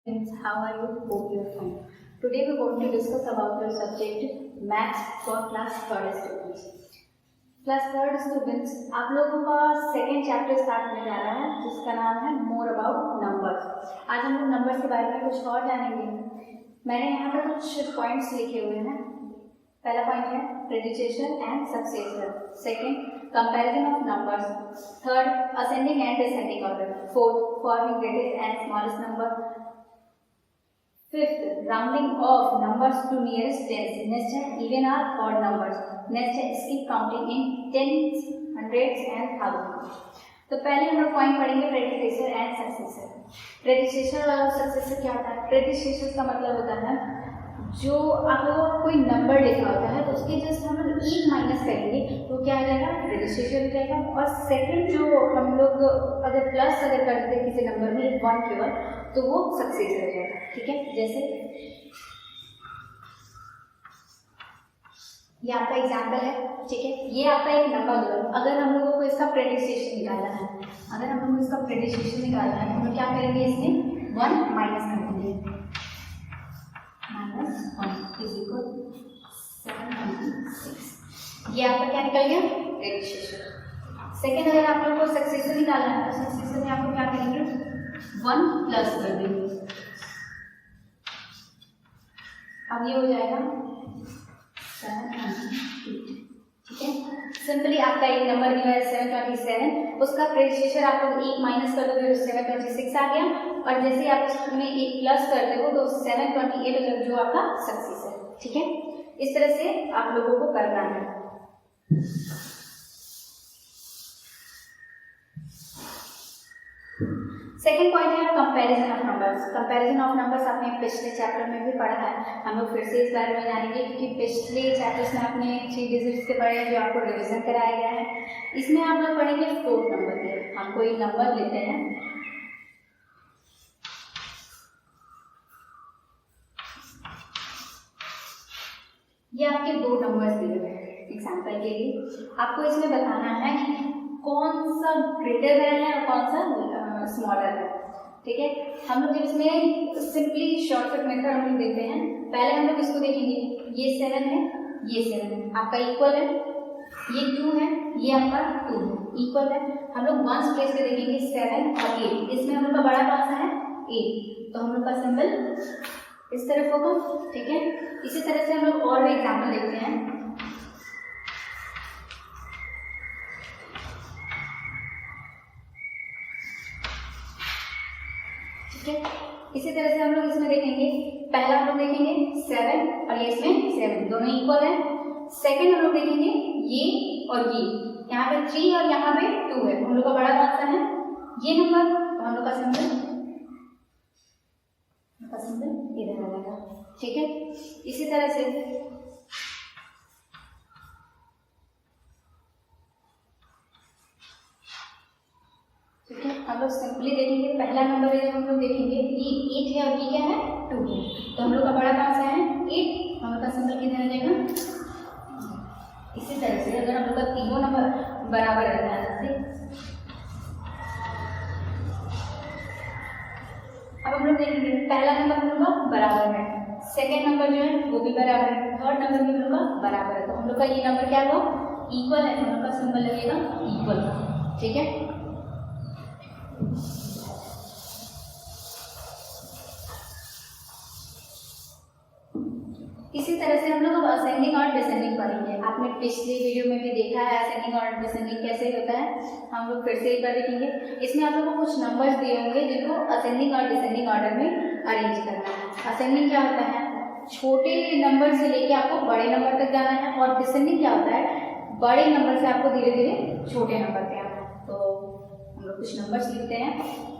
Friends, how are you? Hope you are fine. Today we are going to discuss about the subject maths for class third students. Class third students, आप लोगों का second chapter start होने जा रहा है जिसका नाम है मोर अबाउट नंबर्स। आज हम लोग नंबर्स के बारे में कुछ और जानेंगे। मैंने यहाँ पर कुछ पॉइंट्स लिखे हुए हैं। पहला पॉइंट है predecessor and successor, second comparison of numbers, third ascending and descending order, fourth forming greatest and smallest number, fifth rounding off numbers to nearest tens, next है even or odd numbers, next है skip counting in tens, hundreds and thousand. तो पहले हम लोग point पढ़ेंगे predecessor and successor. Predecessor और successor क्या होता है? प्रेडिसेसर का मतलब होता है जो आप लोगों को कोई नंबर लिखा होता है तो उसके जस्ट हम लोग एक माइनस करेंगे तो क्या आ जाएगा? प्रेडिसेसर हो जाएगा। और सेकंड जो हम लोग अगर प्लस अगर कर देते किसी नंबर में वन केवल तो वो सक्सेसर हो जाएगा। ठीक है, जैसे ये आपका एग्जाम्पल है। ठीक है, ये आपका एक नंबर दो। अगर हम लोगों को इसका प्रेडिसेशन निकालना है, अगर हम लोग इसका प्रेडिसेशन निकालना है तो हम क्या करेंगे? इसमें वन माइनस कर देंगे, -1 इज इक्वल 726। ये आपका क्या निकल गया? प्रेडिसेशन। सेकेंड, अगर आप लोग को सक्सेसर निकालना है तो सक्सेसर में आपको क्या करेंगे? 1 प्लस कर देंगे। अब ये हो जाएगा 728। ठीक है, सिंपली आपका एक नंबर दिया है 727, उसका प्रेडिसेसर आप लोग एक माइनस कर दोगे तो 726 आ गया। और जैसे आप उसमें एक प्लस करते हो तो 728 हो जाएगा जो आपका सक्सेसर। ठीक है, इस तरह से आप लोगों को करना है। सेकेंड पॉइंट है comparison of numbers. Comparison of numbers आपने पिछले चैप्टर में भी पढ़ा है, हम लोग फिर से इस बारे में जानेंगे क्योंकि पिछले चैप्टर्स में आपने 3 डिजिट्स के पढ़े हैं जो आपको रिवीजन कराया गया है। इसमें आप लोग पढ़ेंगे 4 नंबर के। हम कोई नंबर लेते हैं, ये आपके 2 नंबर्स दिए हुए हैं एग्जाम्पल के लिए। आपको इसमें बताना है कि कौन सा ग्रेटर है और कौन सा स्मॉलर है। ठीक है, हम लोग जब इसमें सिंपली शॉर्टकट मेथड हम लोग देते हैं, पहले हम लोग इसको देखेंगे, ये 7 है, ये 7 है, आपका इक्वल है, ये 2 है, ये आपका 2 है, इक्वल है। हम लोग वंस प्लेस पे देखेंगे 7 और 8, इसमें हम लोग का बड़ा कौन सा है? 8, तो हम लोग का सिंबल इस तरफ होगा। ठीक है, इसी तरह से हम लोग और भी एग्जाम्पल देखते हैं। ठीक है, इसी तरह से हम लोग इसमें देखेंगे, पहला हम लोग देखेंगे 7 और ये इसमें 7 दोनों इक्वल है। सेकंड हम लोग देखेंगे ये और ये, यहाँ पे 3 और यहाँ पे 2 है, हम लोग का बड़ा कौन सा है? ये नंबर, तो हम लोग का सिंबल इधर आ जाएगा। ठीक है, इसी तरह से ठीक है, हम लोग सिंपली देखेंगे, पहला नंबर है हम लोग देखेंगे ये 8 है और ये क्या है? 2 है, तो हम लोग का बड़ा कौन सा है? 8, हम लोग का सिंबल किधर आ जाएगा? इसी तरह से अगर हम लोग का तीनों नंबर बराबर रहता है, अब हम लोग देखेंगे पहला नंबर हम लोग का बराबर है, सेकेंड नंबर जो है वो भी बराबर है, थर्ड नंबर भी हम लोग का बराबर है, तो हम लोग का ये नंबर क्या हुआ? इक्वल है, हम लोग का सिंबल लगेगा इक्वल। ठीक है, इसी तरह से हम लोग अब असेंडिंग और डिसेंडिंग पढ़ेंगे। आपने पिछले वीडियो में भी देखा है असेंडिंग और डिसेंडिंग कैसे होता है, हम लोग फिर से एक बार देखेंगे। इसमें आप लोगों को कुछ नंबर्स दिए होंगे जिनको असेंडिंग और डिसेंडिंग ऑर्डर में अरेंज करना है। असेंडिंग क्या होता है? छोटे नंबर से लेके आपको बड़े नंबर तक जाना है, और डिसेंडिंग क्या होता है? बड़े नंबर से आपको धीरे धीरे छोटे नंबर पे आना है। तो हम लोग कुछ नंबर्स लिखते हैं।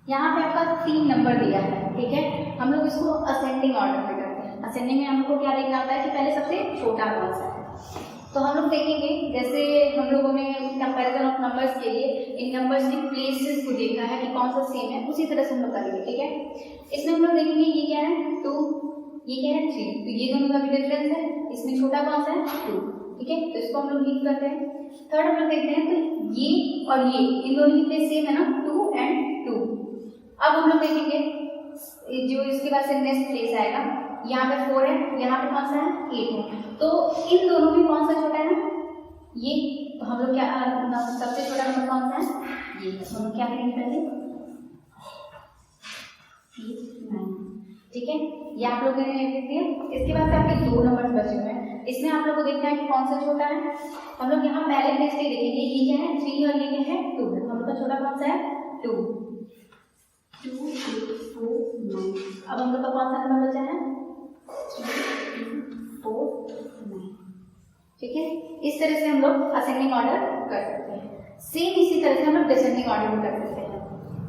यहाँ पे आपका 3 नंबर दिया है। ठीक है, हम लोग इसको असेंडिंग ऑर्डर में करते हैं। असेंडिंग में हमको क्या देखना होता है कि पहले सबसे छोटा कौन सा है, तो हम लोग देखेंगे जैसे हम लोगों ने कंपैरिजन ऑफ नंबर्स के लिए इन नंबर्स की प्लेसेस को देखा है कि कौन सा सेम है, उसी तरह से हम लोग करेंगे। ठीक है, इसमें हम लोग देखेंगे ये क्या है 2, ये क्या है 3, तो ये दोनों का भी डिफरेंस है। इसमें छोटा कौन सा है 2। ठीक है, तो इसको हम लोग लीव करते हैं। थर्ड हम लोग देखते हैं तो ये और ये इन दोनों की प्लेस सेम है ना, 2 and 2। अब हम लोग देखेंगे जो इसके बाद से नेक्स्ट प्लेस आएगा, यहाँ पे 4 है, यहाँ पे कौन सा है 8 है, तो इन दोनों में कौन सा छोटा है ये, तो हम लोग क्या सबसे छोटा नंबर कौन सा है ये, तो हम लोग क्या करेंगे पहले 9। ठीक है, ये आप लोगों ने लिख दिया। इसके बाद से आपके 2 नंबर बचे हुए हैं, इसमें आप लोग को देखना है कि कौन सा छोटा है। हम लोग यहाँ पहले प्लेस पे देखेंगे ये क्या है 3 और ये क्या है 2 है, हम लोग का छोटा कौन सा है 2, 2, 8, 4, 9। अब हम लोग का कौन सा नंबर बचा है 4, 9। ठीक है, इस तरह से हम लोग असेंडिंग ऑर्डर कर सकते हैं। सेम इसी तरह से हम लोग डिसेंडिंग ऑर्डर भी कर सकते हैं।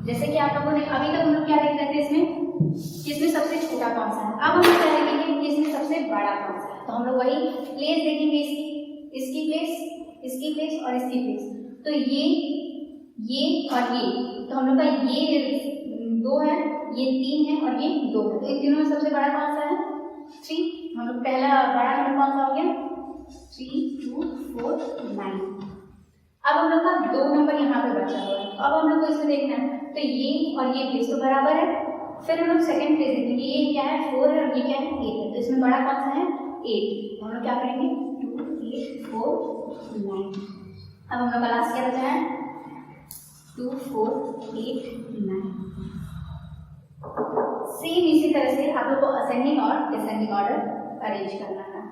जैसे कि आप लोगों ने अभी तक हम लोग क्या देख रहे थे इसमें कि इसमें सबसे छोटा कौन सा है, अब हम लोग क्या देखेंगे कि इसमें सबसे बड़ा कौन सा है, तो हम लोग वही प्लेस देखेंगे इसकी प्लेस, इसकी प्लेस और इसकी प्लेस। तो ये और ये, तो हम लोग का ये 2 है, ये 3 है और ये 2 है, तो इन तीनों में सबसे बड़ा कौन सा है 3। हम लोग पहला बड़ा नंबर कौन सा हो गया 3, 2, 4, 9। अब हम लोग का 2 नंबर यहाँ पे बचा हुआ है, अब हम लोग को इसमें देखना है तो ये और ये प्लेस तो बराबर है। फिर हम लोग सेकंड प्लेस देखेंगे, ये क्या है 4 है और ये क्या है 8 है, तो इसमें बड़ा कौन सा है 8, तो हम लोग क्या करेंगे 2, 8, 4, 9। अब हम लोग का लास्ट क्या बचा है 2, 4, 8, 9। सेम इसी तरह से आप लोग को असेंडिंग और डिसेंडिंग ऑर्डर अरेंज करना है।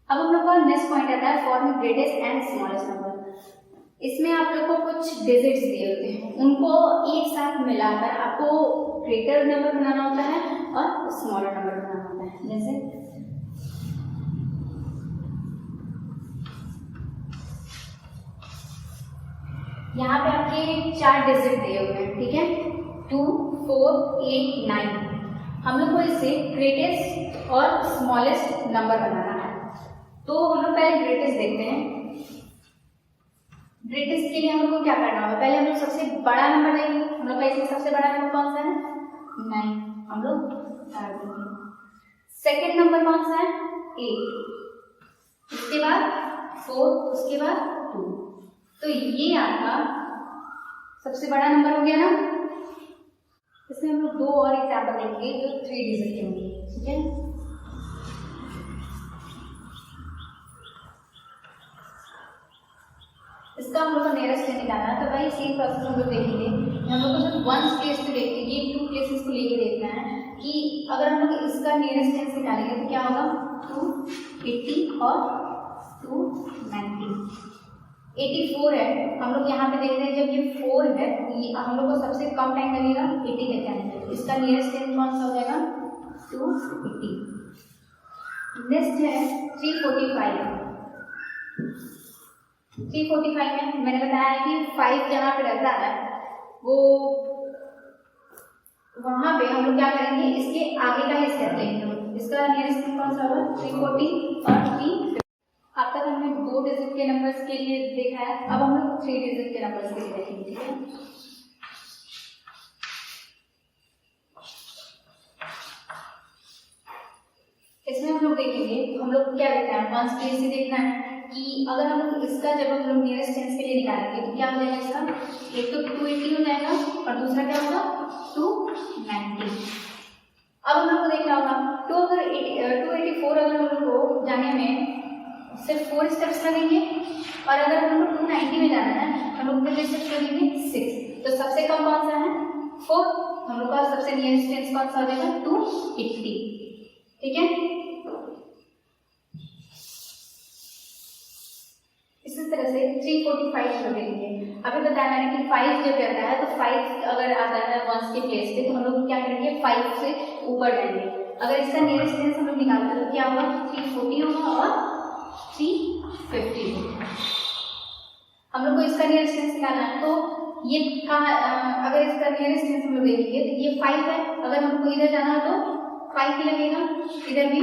अब हम लोग का नेक्स्ट पॉइंट आता है form greatest and smallest number. इसमें आप लोग को कुछ डिजिट्स दिए होते हैं, उनको एक साथ मिलाकर आपको ग्रेटर नंबर बनाना होता है और स्मॉलर नंबर बनाना होता है। जैसे यहाँ पे आपके 4 डिजिट दिए हुए हैं। ठीक है, 2, 4, 8, 9। हम लोग को इससे ग्रेटेस्ट और स्मॉलेस्ट नंबर बनाना है, तो हम लोग पहले ग्रेटेस्ट देखते हैं। ग्रेटेस्ट के लिए हम लोग को क्या करना होगा, पहले हम लोग सबसे बड़ा नंबर लेंगे। हम लोग का इसमें सबसे बड़ा नंबर कौन सा है 9, हम लोग डाल देंगे। सेकेंड नंबर कौन सा है 8, उसके बाद 4, उसके बाद 2, तो ये आपका सबसे बड़ा नंबर हो गया ना। इसमें हम लोग 2 और एग्जाम्पल देखेंगे जो 3 डिजिट के होंगे। ठीक है, इसका हम लोग को नियरेस्ट निकालना है, तो भाई सेम प्रोसेस हम लोग देखेंगे। हम लोग को सिर्फ 1 प्लेस पे देखेंगे, ये 2 प्लेसेस को लेके देखना है कि अगर हम लोग इसका नियरेस्ट निकालेंगे तो क्या होगा 280 और 290। 84 है, हम लोग यहाँ पे देख रहे हैं जब ये 4 है ये हम लोग को सबसे कम टाइम लगेगा 80 तक आने में, इसका नियरेस्ट कौन सा हो जाएगा 280। नेक्स्ट है 345। 345 में मैंने बताया है कि 5 जहाँ पे रहता है वो वहाँ पे हम लोग क्या करेंगे इसके आगे का ही स्टेप लेंगे। इसका नियरेस्ट कौन सा होगा 340 और 3। अब तक हमने 2 डिजिट के नंबर्स के लिए देखा है, अब हम लोग 3 डिजिट के नंबर्स के लिए देखेंगे। ठीक है, इसमें हम लोग देखेंगे हम लोग क्या देखना है 1 प्लेस से देखना है कि अगर हम लोग इसका जब हम लोग नियरेस्ट टेंस के लिए निकालेंगे तो क्या हो जाएगा इसका, एक तो 280 हो जाएगा और दूसरा क्या होगा 290। अब हम लोग को देखना होगा 284 अगर हम लोग को जाने में सिर्फ 4 स्टेप्स लगेंगे और अगर हम लोग 290 में जाना है हम लोग कितने स्टेप्स लगेंगे 6। तो सबसे कम कौन सा है 4, हम लोग का सबसे नियरेस्ट टेंस कौन सा हो जाएगा 280। ठीक है, इसी तरह से 345 को देखेंगे। अभी बताया मैंने कि 5 जब रहता है तो 5 अगर आता है 1 के प्लेस पे तो हम लोग क्या करेंगे 5 से ऊपर जाएंगे। अगर इसका नियरेस्ट टेंस हम लोग निकालते हैं तो क्या होगा 340 होगा और 350 होगा। हम लोग को इसका नियरेस्ट टेंस निकालना है, तो ये कहाँ अगर इसका नियरेस्ट टेंस हम लोग देखेंगे तो ये 5 है, अगर हमको इधर जाना हो तो 5 ही लगेगा, इधर भी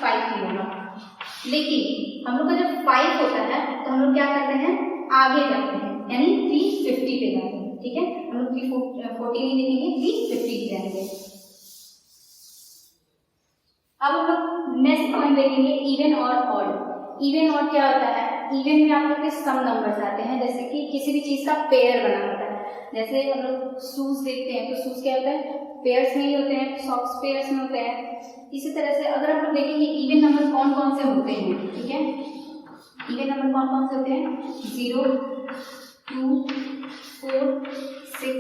5 ही होगा। लेकिन हम लोग का जब 5 होता है तो हम लोग क्या करते हैं, आगे जाते हैं, यानी 350 पे जाते हैं। ठीक है, हम लोग 340 नहीं लिखेंगे, 350 की जाएंगे। अब हम लोग नेक्स्ट पॉइंट देखेंगे इवन और ऑड। इवन ऑड क्या होता है, इवन में आप लोग के सम नंबर्स आते हैं, जैसे कि किसी भी चीज का पेयर बना होता है। जैसे हम लोग शूज देखते हैं तो शूज क्या होता है, पेयर्स में ही होते हैं, सॉक्स पेयर्स में होते हैं। इसी तरह से अगर हम लोग देखेंगे इवन नंबर कौन कौन से होते हैं, ठीक है, इवन नंबर कौन कौन से होते हैं, 0, 2, 4, 6,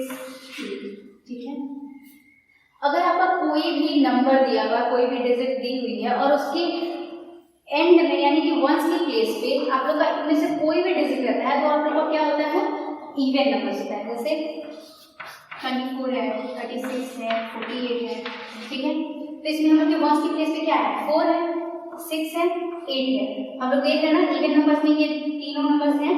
3। ठीक है, अगर आपका कोई भी नंबर दिया हुआ, कोई भी डिजिट दी हुई है और उसके एंड में यानी कि वंस की प्लेस पे आप लोग का इनमें से कोई भी डिजिट रहता है तो आप लोग का क्या होता है, इवन नंबर होता है। जैसे 24 है, 36 है, 48 है। ठीक है, तो इसमें हम लोग के वंस की प्लेस पे क्या है, 4 है, 6 है, 8 है। हम लोग देख रहे हैं ना इवन नंबर्स में ये तीनों नंबर्स हैं,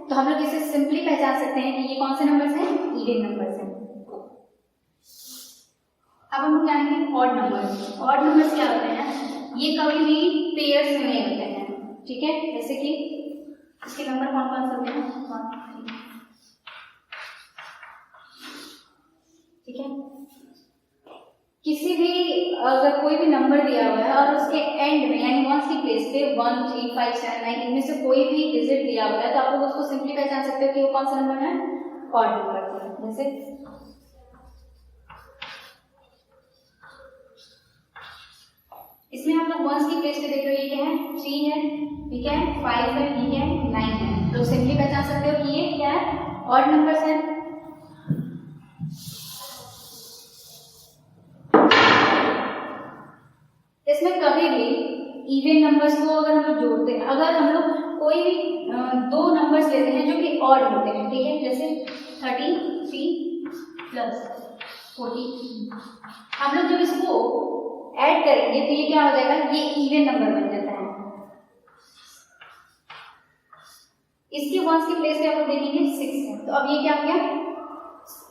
तो हम लोग इसे सिंपली पहचान सकते हैं कि ये कौन से नंबर्स हैं, इवन नंबर्स हैं। अब हम लोग जानेंगे ऑड नंबर्स। ऑड नंबर्स क्या होते हैं, ये कभी भी पेयर्स में नहीं होते हैं। ठीक है, जैसे कि इसके नंबर कौन कौन से होते हैं, 1, 3। ठीक है, किसी भी अगर कोई भी नंबर दिया हुआ है और उसके एंड में यानी वंस की प्लेस पे 1, 3, 5, 7, 9 इनमें से कोई भी डिजिट दिया हुआ है तो आप लोग उसको सिंपली पहचान सकते हो कि वो कौन सा नंबर है, ऑड नंबर है। जैसे इसमें हम लोग वंस की प्लेस पे देख रहे हो, ये क्या है, 3 है, ठीक है, 5 है, ठीक है, 9 है। तो सिंपली पहचान सकते हो कि ये क्या है, ऑड नंबर्स है। इसमें कभी भी इवन नंबर्स को अगर हम लोग जोड़ते हैं, अगर हम लोग कोई भी दो नंबर्स लेते हैं जो कि ऑड होते हैं, ठीक है, जैसे 33 प्लस 40, हम लोग जब इसको ऐड करेंगे तो ये क्या हो जाएगा, ये इवन नंबर बन जाता है। इसके वंस की प्लेस पे आप लोग देखेंगे 6 है, तो अब ये क्या हो गया,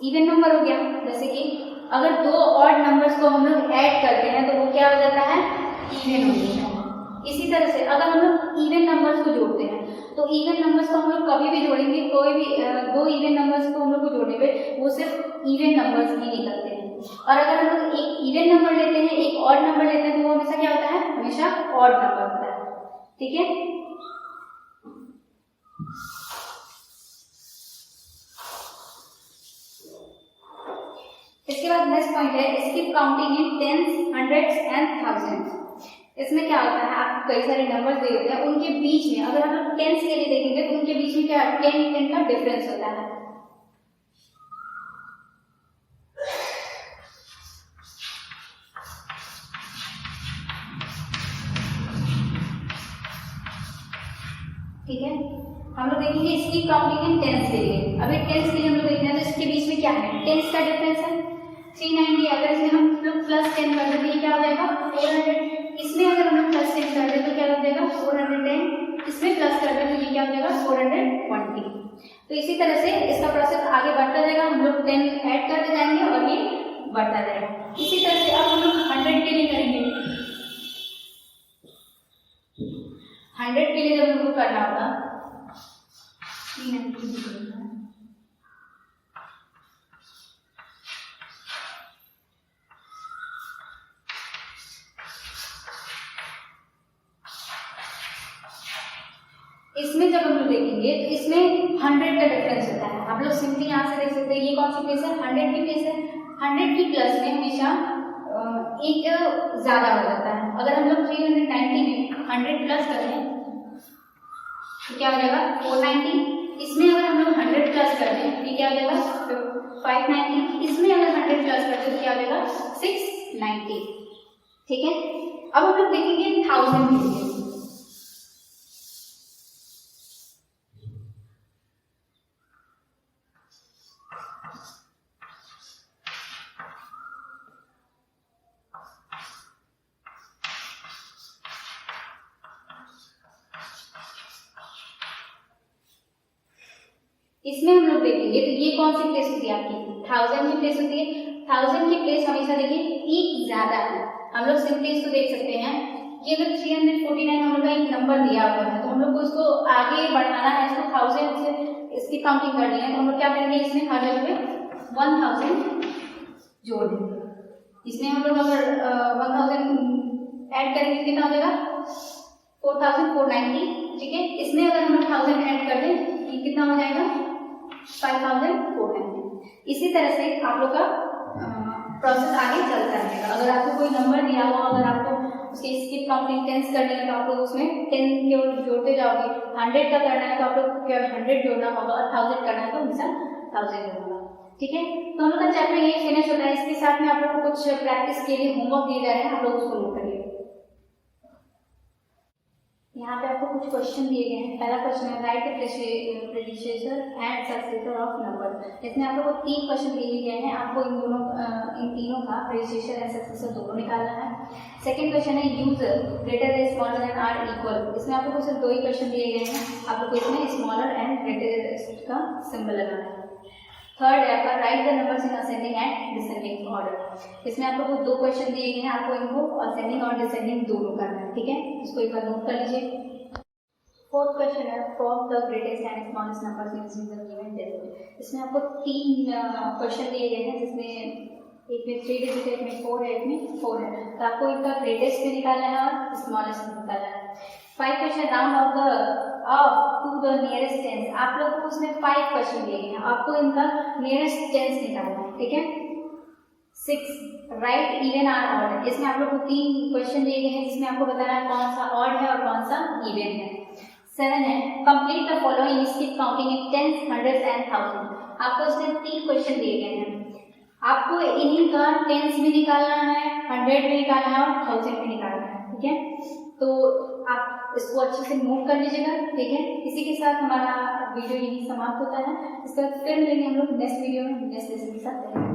इवन नंबर हो गया। जैसे कि अगर दो ऑड नंबर्स को हम लोग ऐड करते हैं तो वो क्या हो जाता है, इवन हो जाता है। इसी तरह से अगर हम लोग इवन नंबर्स को जोड़ते हैं तो इवन नंबर्स को हम लोग कभी भी जोड़ेंगे, कोई भी दो इवन नंबर्स को हम लोग को जोड़ने पे वो सिर्फ इवन नंबर्स ही निकलते हैं। और अगर हम लोग एक इवन नंबर लेते हैं, एक ऑड नंबर लेते हैं, तो वो हमेशा क्या होता है, हमेशा ऑड नंबर होता है। ठीक है, इसके बाद नेक्स्ट पॉइंट है skip counting in tens, hundreds and thousands. इसमें क्या होता है, आपको कई सारे नंबर्स दिए होते हैं, उनके बीच में अगर हम लोग टेंस के लिए देखेंगे तो उनके बीच में क्या 10 का डिफरेंस होता है। ठीक है, हम लोग देखेंगे इसकी काउंटिंग इन टेंस के लिए। अभी टेंस के लिए हम लोग देखना है तो इसके बीच में क्या है, टेंस का डिफरेंस है 390। अगर इसमें हम लोग प्लस 10 कर दें तो ये क्या हो जाएगा 400। इसमें अगर हम लोग प्लस 10 कर दें तो क्या हो जाएगा 410। इसमें प्लस कर दें तो ये क्या हो जाएगा 420। तो इसी तरह से इसका प्रोसेस आगे बढ़ता जाएगा, हम लोग 10 ऐड करते जाएंगे और ये बढ़ता जाएगा। इसी तरह से अब हम लोग 100 के लिए करेंगे। 100 के लिए जब हमको करना होगा 390 इसमें जब हम लोग देखेंगे तो इसमें 100 का डिफरेंस होता है। आप लोग सिंपली यहाँ से देख सकते हैं ये कौन सी प्लेस है, 100 की प्लेस है। 100 की प्लस में हमेशा एक ज्यादा हो जाता है। अगर हम लोग 390 में 100 प्लस करें तो क्या हो जाएगा 490। इसमें अगर हम लोग 100 प्लस कर दें तो क्या हो जाएगा 590। इसमें अगर 100 प्लस कर दें तो क्या हो जाएगा 690। ठीक है, अब हम लोग देखेंगे 1000 के लिए। इसमें हम लोग देखेंगे तो ये कौन सी प्लेस होती है आपकी 1000 की प्लेस होती है। 1000 की प्लेस हमेशा देखिए एक ज्यादा है, हम लोग सिंपली इसको देख सकते हैं कि अगर 349 हम लोग का एक नंबर दिया हुआ है तो हम लोग को इसको आगे बढ़ाना है, इसको 1000 से इसकी काउंटिंग करनी है, तो हम लोग क्या करेंगे, इसमें हर जगह पे 1000 जोड़ देंगे। इसमें हम लोग अगर 1000 ऐड करेंगे कितना हो जाएगा, 4490, ठीक है। इसमें अगर हम लोग 1000 ऐड कर दें ये कितना हो जाएगा, 5490। इसी तरह से आप लोग का प्रोसेस आगे चलता रहेगा। अगर आपको कोई नंबर दिया हुआ, अगर आपको उसकी स्किप काउंटिंग टेंस करनी है तो आप लोग उसमें 10 केवल जोड़ते जाओगे। 100 का करना है तो आप लोग को केवल 100 जोड़ना होगा, और 1000 करना है तो हमेशा 1000 जोड़ना होगा, ठीक है। तो हम लोग का चैप्टर ये फिनिश होता है। इसके साथ में आप लोग को कुछ प्रैक्टिस के लिए होमवर्क दिए जा रहे हैं, आप लोग उसको नोट करिए। यहाँ पे आपको कुछ क्वेश्चन दिए गए हैं। पहला क्वेश्चन है right the predecessor and successor of number. इसमें आप लोग को 3 क्वेश्चन दिए गए हैं, आपको इन तीनों का प्रेडिसेसर एंड सक्सेसर दोनों निकालना है। सेकंड क्वेश्चन है use greater than smaller than or equal. इसमें आप लोग को सिर्फ 2 ही क्वेश्चन दिए गए हैं, आप लोग को इसमें स्मॉलर एंड ग्रेटर का सिंबल लगाना है। थर्ड है आपका right the numbers in ascending and descending order. इसमें आप लोग को 2 क्वेश्चन दिए गए हैं, आपको इनको असेंडिंग और डिसेंडिंग दोनों करना है, ठीक है। इसको एक बार नोट कर लीजिए। फोर्थ क्वेश्चन है form the greatest and smallest numbers using the given decimal. इसमें आपको 3 क्वेश्चन दिए गए हैं, जिसमें एक में 3 डिजिट है, एक में 4 है, एक में 4 है। तो आपको इनका ग्रेटेस्ट भी निकालना है और स्मॉलेस्ट भी निकालना है। 5 question round off to the nearest tens. आप लोग को उसमें 5 क्वेश्चन दिए गए हैं, आपको इनका नियरेस्ट टेंस निकालना है, ठीक है। 6 राइट इवन आर ऑड। इसमें आप लोग को 3 क्वेश्चन दिए गए हैं, जिसमें आपको बताना है कौन सा ऑड है और कौन सा इवन है। 7 है complete the following skip counting in tens, hundreds and thousand. आपको इसमें 3 क्वेश्चन दिए गए हैं, आपको इन्हीं का टेंस भी निकालना है, 100 भी निकालना है और 1000 भी निकालना है, ठीक है। तो आप इसको अच्छे से नोट कर लीजिएगा, ठीक है। इसी के साथ हमारा वीडियो यही समाप्त होता है। इसके बाद फिर मिलेंगे हम लोग नेक्स्ट वीडियो में नेक्स्ट लेसन के साथ।